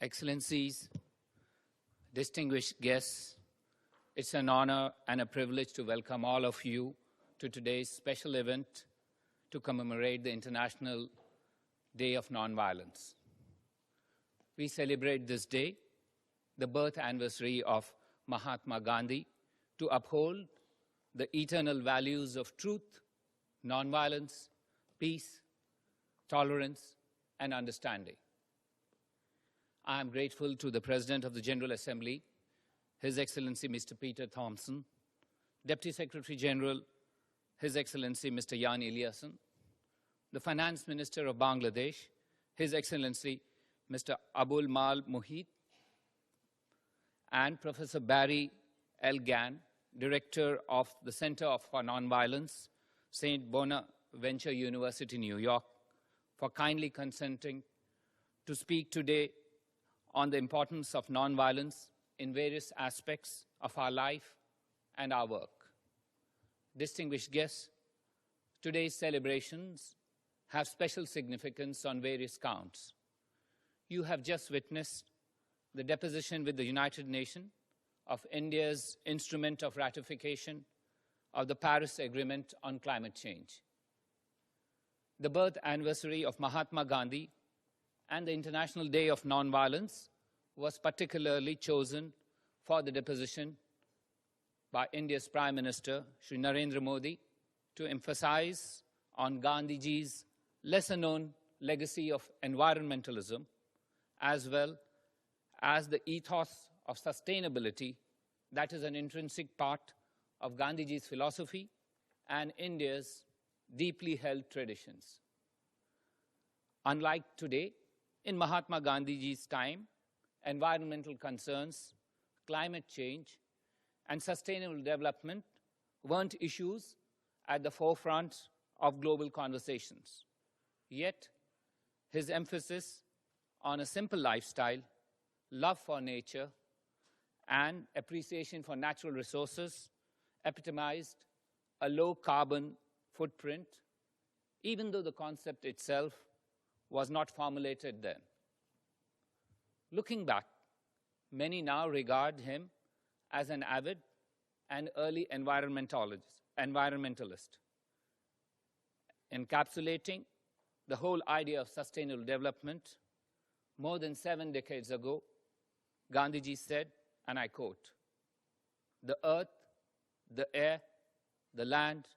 Excellencies, distinguished guests, it's an honor and a privilege to welcome all of you to today's special event to commemorate the International Day of Nonviolence. We celebrate this day, the birth anniversary of Mahatma Gandhi, to uphold the eternal values of truth, nonviolence, peace, tolerance, and understanding. I am grateful to the President of the General Assembly, His Excellency Mr. Peter Thompson, Deputy Secretary General, His Excellency Mr. Jan Eliasson, the Finance Minister of Bangladesh, His Excellency Mr. Abul Mal Muhit, and Professor Barry L. Gann, Director of the Center for Nonviolence, St. Bonaventure University, New York, for kindly consenting to speak today on the importance of nonviolence in various aspects of our life and our work. Distinguished guests, today's celebrations have special significance on various counts. You have just witnessed the deposition with the United Nations of India's instrument of ratification of the Paris Agreement on climate change. The birth anniversary of Mahatma Gandhi and the International Day of Nonviolence was particularly chosen for the deposition by India's Prime Minister, Shri Narendra Modi, to emphasize on Gandhiji's lesser-known legacy of environmentalism, as well as the ethos of sustainability that is an intrinsic part of Gandhiji's philosophy and India's deeply held traditions. Unlike today, in Mahatma Gandhiji's time, environmental concerns, climate change, and sustainable development weren't issues at the forefront of global conversations. Yet, his emphasis on a simple lifestyle, love for nature, and appreciation for natural resources epitomized a low-carbon footprint, even though the concept itself was not formulated then. Looking back, many now regard him as an avid and early environmentalist, encapsulating the whole idea of sustainable development. More than 7 decades ago, Gandhiji said, and I quote, "The earth, the air, the land,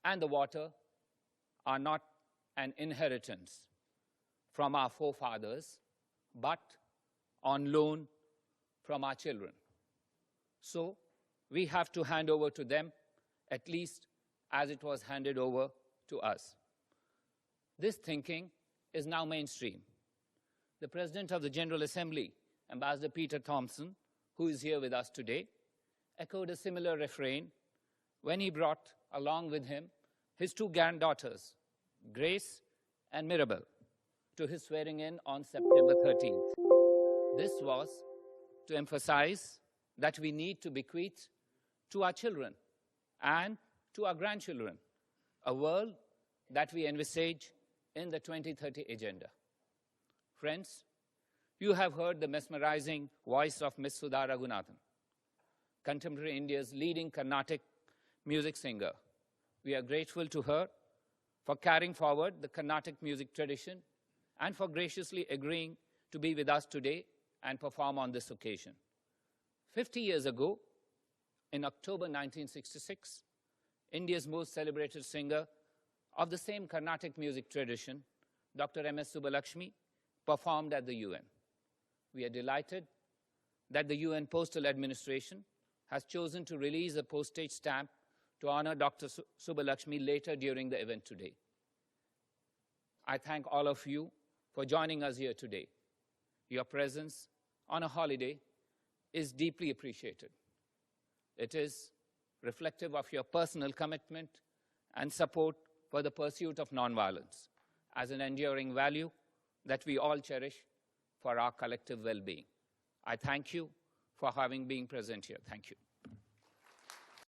and the water are not an inheritance from our forefathers, but on loan from our children. So we have to hand over to them, at least as it was handed over to us." This thinking is now mainstream. The President of the General Assembly, Ambassador Peter Thompson, who is here with us today, echoed a similar refrain when he brought along with him his 2 granddaughters, Grace and Mirabel, to his swearing-in on September 13th. This was to emphasize that we need to bequeath to our children and to our grandchildren a world that we envisage in the 2030 agenda. Friends, you have heard the mesmerizing voice of Ms. Sudha Raghunathan, contemporary India's leading Carnatic music singer. We are grateful to her for carrying forward the Carnatic music tradition and for graciously agreeing to be with us today and perform on this occasion. 50 years ago, in October 1966, India's most celebrated singer of the same Carnatic music tradition, Dr. M.S. Subbulakshmi, performed at the UN. We are delighted that the UN Postal Administration has chosen to release a postage stamp to honor Dr. Subbulakshmi later during the event today. I thank all of you for joining us here today. Your presence on a holiday is deeply appreciated. It is reflective of your personal commitment and support for the pursuit of nonviolence as an enduring value that we all cherish for our collective well-being. I thank you for having been present here. Thank you.